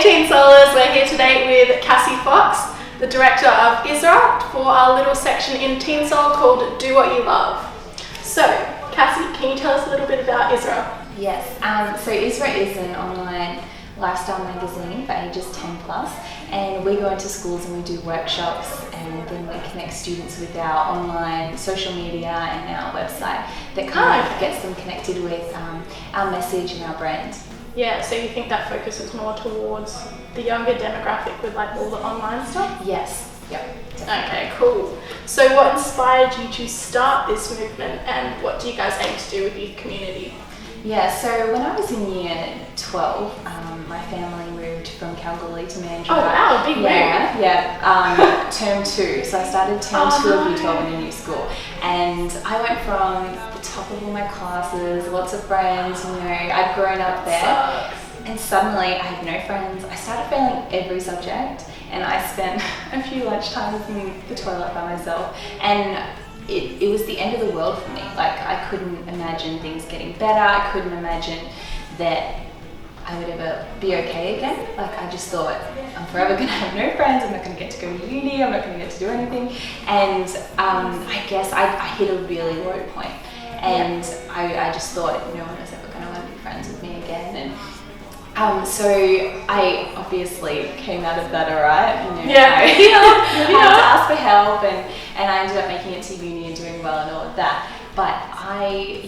Teensoulers, we're here today with Cassie Fox, the director of iZRA, for our little section in Teensoul called Do What You Love. So, Cassie, can you tell us a little bit about iZRA? Yes, so iZRA is an online lifestyle magazine for ages 10 plus, and we go into schools and we do workshops, and then we connect students with our online social media and our website that kind of gets them connected with our message and our brand. Yeah, so you think that focuses more towards the younger demographic with like all the online stuff? Yes, yep. Definitely. Okay, cool. So what inspired you to start this movement, and what do you guys aim to do with youth community? Yeah, so when I was in year 12, my family moved from Kalgoorlie to Mandurah. Oh wow, big move. Yeah, term 2. So I started term 2 of year 12 in a new school. And I went from the top of all my classes, lots of friends, you know, I'd grown up there. Sucks. And suddenly I had no friends. I started failing every subject, and I spent a few lunchtimes in the toilet by myself. And it was the end of the world for me. Like, I couldn't imagine things getting better. I couldn't imagine that I would ever be okay again. Like, I just thought, I'm forever gonna have no friends, I'm not gonna get to go to uni, I'm not gonna get to do anything. And I guess I hit a really low point. And I just thought no one was ever gonna want to be friends with me again. And so I obviously came out of that alright, you know. I had to ask for help, and I ended up making it to uni and doing well and all of that. But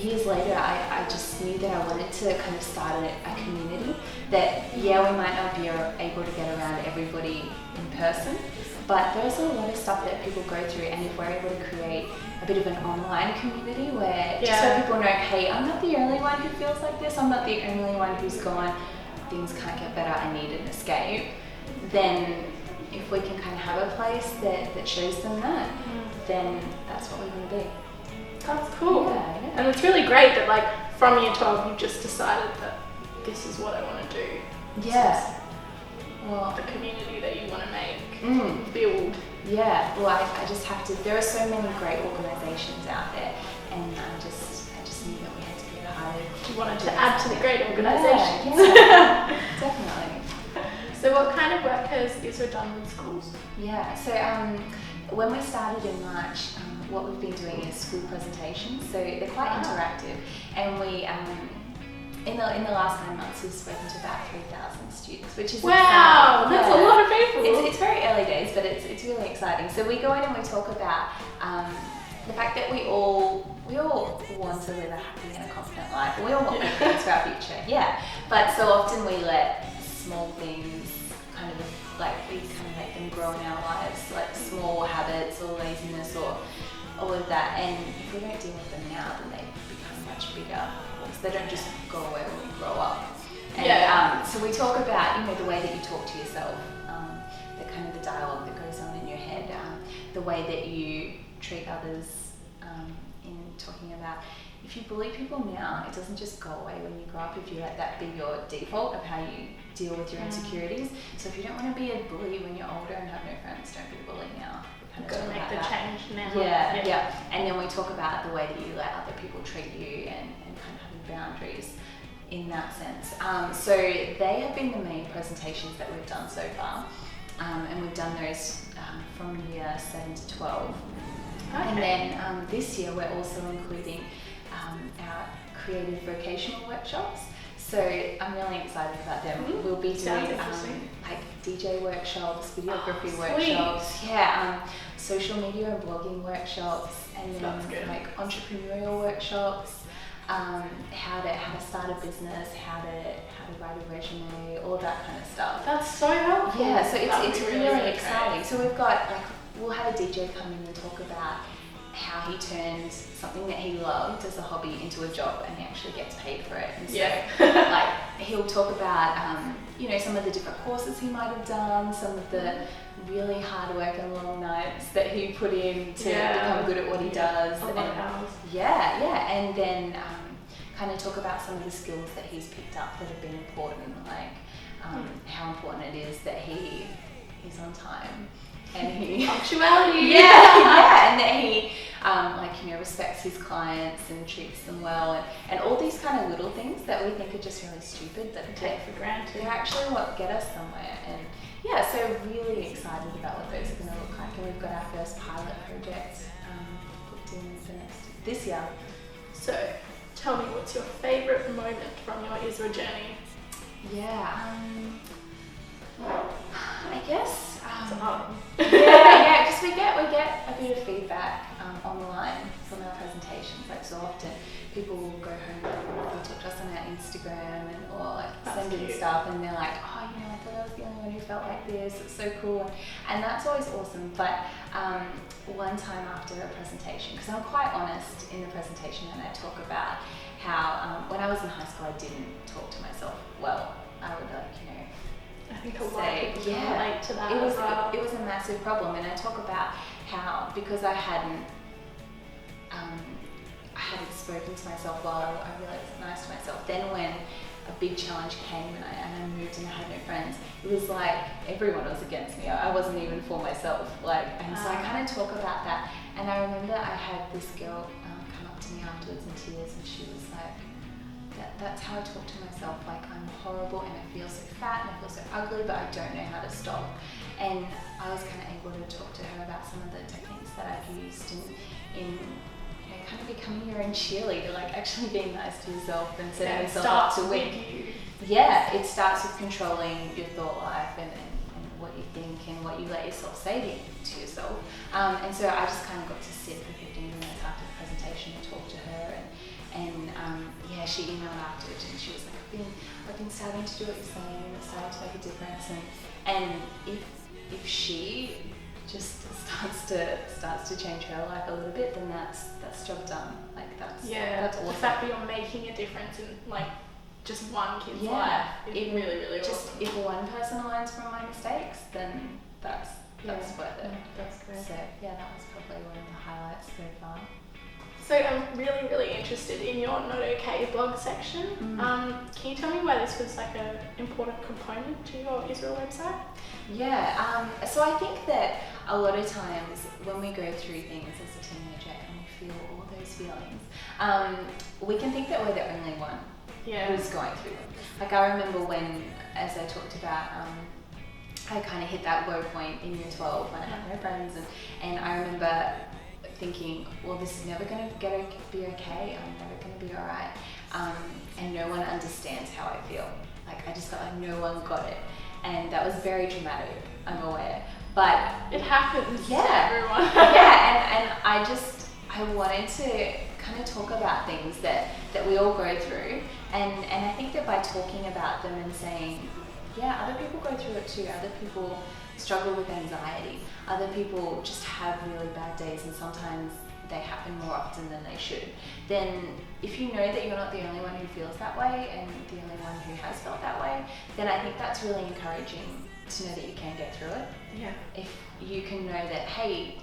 years later, I just knew that I wanted to kind of start a community that, we might not be able to get around everybody in person, but there's a lot of stuff that people go through, and if we're able to create a bit of an online community where just so people know, hey, I'm not the only one who feels like this, I'm not the only one who's gone, things can't get better, I need an escape, then if we can kind of have a place that shows them that, then that's what we want to be. That's cool. Yeah. And it's really great that like from year 12 you've just decided that this is what I want to do. Yeah. Well, the community that you want to make, build. Yeah, well I just have to, there are so many great organisations out there, and I just knew that we had to be a part of. You wanted to add to the great organisations. Yeah, definitely. So what kind of work has iZRA done with schools? Yeah, so when we started in March, what we've been doing is school presentations, so they're quite interactive, and we in the last 9 months we've spoken to about 3,000 students, which is wow, that's a lot of people. It's very early days, but it's really exciting. So we go in and we talk about the fact that we all want to live a happy and a confident life, and we all want big things for our future. Yeah, but so often we let small things kind of make them grow in our lives, like small habits or laziness or all of that, and if we don't deal with them now, then they become much bigger. They don't just go away when we grow up. And so we talk about, the way that you talk to yourself, the kind of the dialogue that goes on in your head, the way that you treat others, in talking about, if you bully people now, it doesn't just go away when you grow up if you let that be your default of how you deal with your insecurities. So if you don't want to be a bully when you're older and have no friends, don't be a bully now. You've got to make the change now. Yeah. And then we talk about the way that you let other people treat you, and kind of having boundaries in that sense. So they have been the main presentations that we've done so far. And we've done those from year 7 to 12. Okay. And then this year we're also including our creative vocational workshops. So I'm really excited about them. We'll be doing like DJ workshops, videography workshops, social media and blogging workshops, and then like entrepreneurial workshops, how to start a business, how to write a resume, all that kind of stuff. That's so helpful. Yeah, so it's really exciting. So we've got we'll have a DJ come in and talk about how he turned something that he loved as a hobby into a job, and he actually gets paid for it. And so, he'll talk about, some of the different courses he might have done, some of the really hard work and long nights that he put in to become good at what he does. And then kind of talk about some of the skills that he's picked up that have been important, like how important it is that he's on time. And punctuality. and that he respects his clients and treats them well, and all these kind of little things that we think are just really stupid that take for granted. They're actually what get us somewhere. And yeah, so really excited about what those are going to look like, and we've got our first pilot project booked in for this year. So tell me, what's your favourite moment from your iZRA journey? Yeah, I guess. Just we get a bit of feedback online from our presentations. Like, so often people will go home and they'll talk to us on our Instagram or send in stuff, and they're like, oh, I thought I was the only one who felt like this. It's so cool, and that's always awesome. But one time after a presentation, because I'm quite honest in the presentation, and I talk about how when I was in high school I didn't talk to myself well. I would I think a lot of people can relate to that as well. It was a massive problem, and I talk about how, because I hadn't spoken to myself well, I realised I wasn't nice to myself. Then when a big challenge came and I moved and I had no friends, it was like everyone was against me. I wasn't even for myself. So I kind of talk about that. And I remember I had this girl come up to me afterwards in tears, and she was like, that's how I talk to myself, like I'm horrible and I feel so fat and I feel so ugly, but I don't know how to stop. And I was kind of able to talk to her about some of the techniques that I've used in kind of becoming your own cheerleader, like actually being nice to yourself and setting yourself up to win. Yeah, it starts with controlling your thought life and what you think and what you let yourself say to yourself. And so I just kind of got to sit for 15 minutes after the presentation and talk to her, and she emailed afterwards and she was like, I've been starting to do what you're saying, and it's starting to make a difference. And if she just starts to change her life a little bit, then that's job done. Like that's awesome. The fact that you're making a difference in just one kid's life is really, really just awesome. If one person learns from my mistakes, then that's worth it. That's great. So that was probably one of the highlights so far. So I'm really, really interested in your Not Okay blog section. Can you tell me why this was an important component to your iZRA website? Yeah, so I think that a lot of times when we go through things as a teenager and we feel all those feelings, we can think that we're the only one who's going through them. Like I remember when, as I talked about, I kind of hit that low point in year 12 when I had no friends, and I remember thinking, well, this is never going to be okay, I'm never going to be alright, and no one understands how I feel. Like I just felt like no one got it, and that was very dramatic, I'm aware, but it happens to everyone. And I wanted to kind of talk about things that we all go through, and I think that by talking about them and saying, other people go through it too, other people struggle with anxiety, other people just have really bad days, and sometimes they happen more often than they should, then if you know that you're not the only one who feels that way and the only one who has felt that way, then I think that's really encouraging to know that you can get through it. Yeah. If you can know that, hey,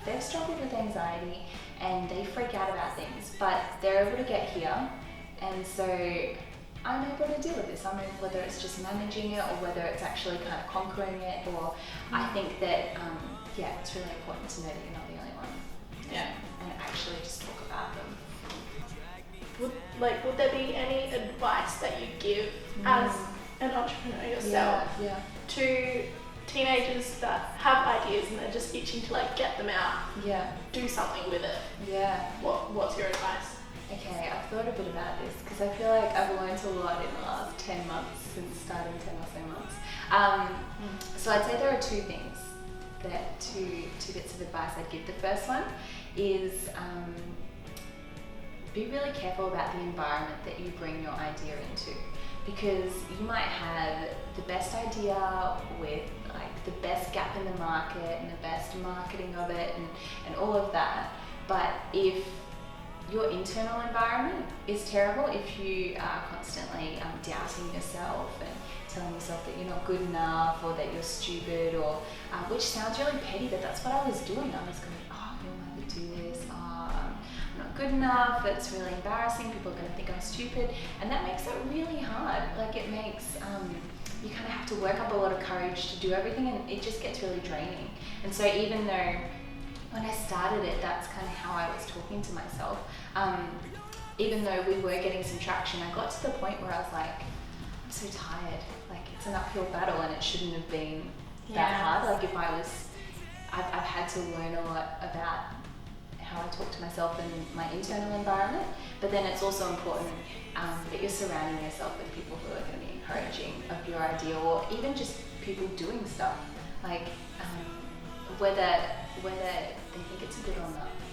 they've struggled with anxiety and they freak out about things, but they're able to get here, and so I'm able to deal with this. I'm able, whether it's just managing it or whether it's actually kind of conquering it, or I think that it's really important to know that you're not the only one. And actually just talk about them. Would there be any advice that you give as an entrepreneur yourself to teenagers that have ideas and they're just itching to get them out? Do something with it. What's your advice? Okay, I've thought a bit about this because I feel like I've learned a lot in the last 10 months since starting 10 or so months. So I'd say there are two things, two bits of advice I'd give. The first one is be really careful about the environment that you bring your idea into, because you might have the best idea with the best gap in the market and the best marketing of it and all of that, but if your internal environment is terrible, if you are constantly doubting yourself and telling yourself that you're not good enough or that you're stupid, or which sounds really petty, but that's what I was doing. I was going, you'll never do this, I'm not good enough, it's really embarrassing, people are going to think I'm stupid, and that makes it really hard. It makes, you kind of have to work up a lot of courage to do everything, and it just gets really draining. And so even though when I started it, that's kind of how I was talking to myself. Even though we were getting some traction, I got to the point where I was like, I'm so tired. Like, it's an uphill battle and it shouldn't have been that hard. Like, I've had to learn a lot about how I talk to myself in my internal environment, but then it's also important that you're surrounding yourself with people who are going to be encouraging of your idea, or even just people doing stuff. Like, whether they think it's a good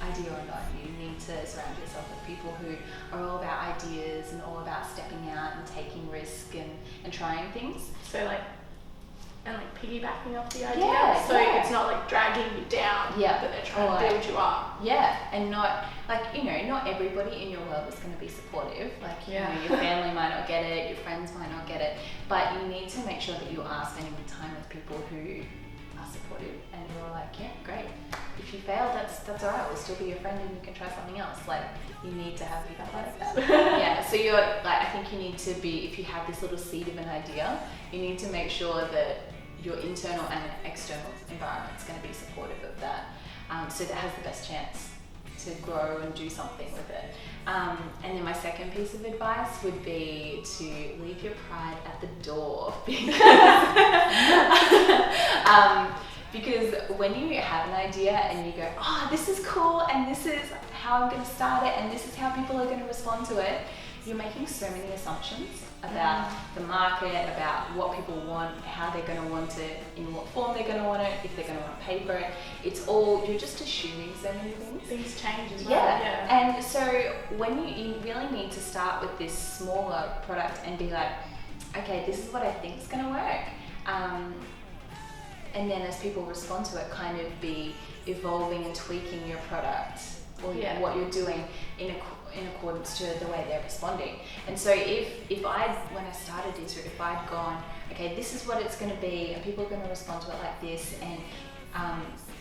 idea or not, you need to surround yourself with people who are all about ideas and all about stepping out and taking risk and trying things. So piggybacking off the idea. It's not like dragging you down, but they're trying to build you up. Yeah, and not not everybody in your world is going to be supportive. Like, your family might not get it, your friends might not get it, but you need to make sure that you are spending time with people who are supportive and who are like, yeah, great. If you fail, that's all right. We'll still be your friend and you can try something else. Like, you need to have people like that. So you're like, I think you need to be, if you have this little seed of an idea, you need to make sure that your internal and external environment is going to be supportive of that, so that has the best chance to grow and do something with it. And then my second piece of advice would be to leave your pride at the door, because when you have an idea and you go, oh, this is cool, and this is how I'm going to start it, and this is how people are going to respond to it, you're making so many assumptions about the market, about what people want, how they're going to want it, in what form they're going to want it, if they're going to want to pay for it. It's all, you're just assuming so many things. Things change as well. Yeah. And so when you really need to start with this smaller product and be like, okay, this is what I think is going to work. And then as people respond to it, kind of be evolving and tweaking your product or what you're doing in accordance to the way they're responding. And so if when I started iZRA, if I'd gone, okay, this is what it's going to be, and people are going to respond to it like this, and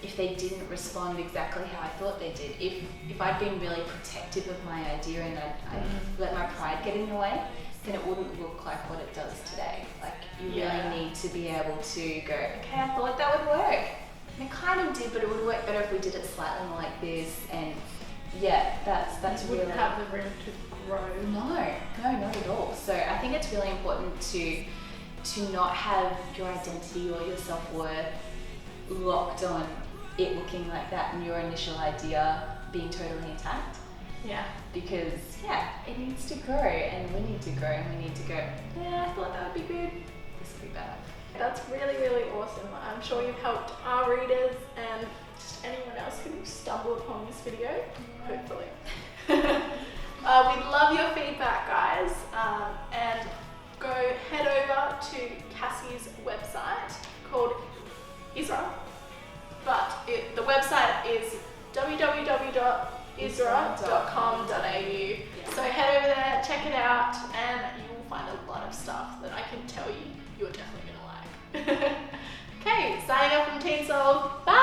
if they didn't respond exactly how I thought they did, if I'd been really protective of my idea and I let my pride get in the way, then it wouldn't look like what it does today. Like, you really need to be able to go, okay, I thought that would work. And it kind of did, but it would work better if we did it slightly more like this. And that's you really... wouldn't have the room to grow. No, not at all. So I think it's really important to not have your identity or your self-worth locked on it looking like that and your initial idea being totally intact. Yeah. Because, it needs to grow, and we need to grow, and we need to go, I thought that would be good. This will be better. That's really, really awesome. I'm sure you've helped our readers and just anyone else who stumbled upon this video, hopefully. We'd love your feedback, guys, and go head over to Cassie's website called iZRA, but the website is www.izra.com.au. So head over there, check it out, and you will find a lot of stuff that I can tell you're definitely going to like. Okay, signing off from Teensoul. Bye!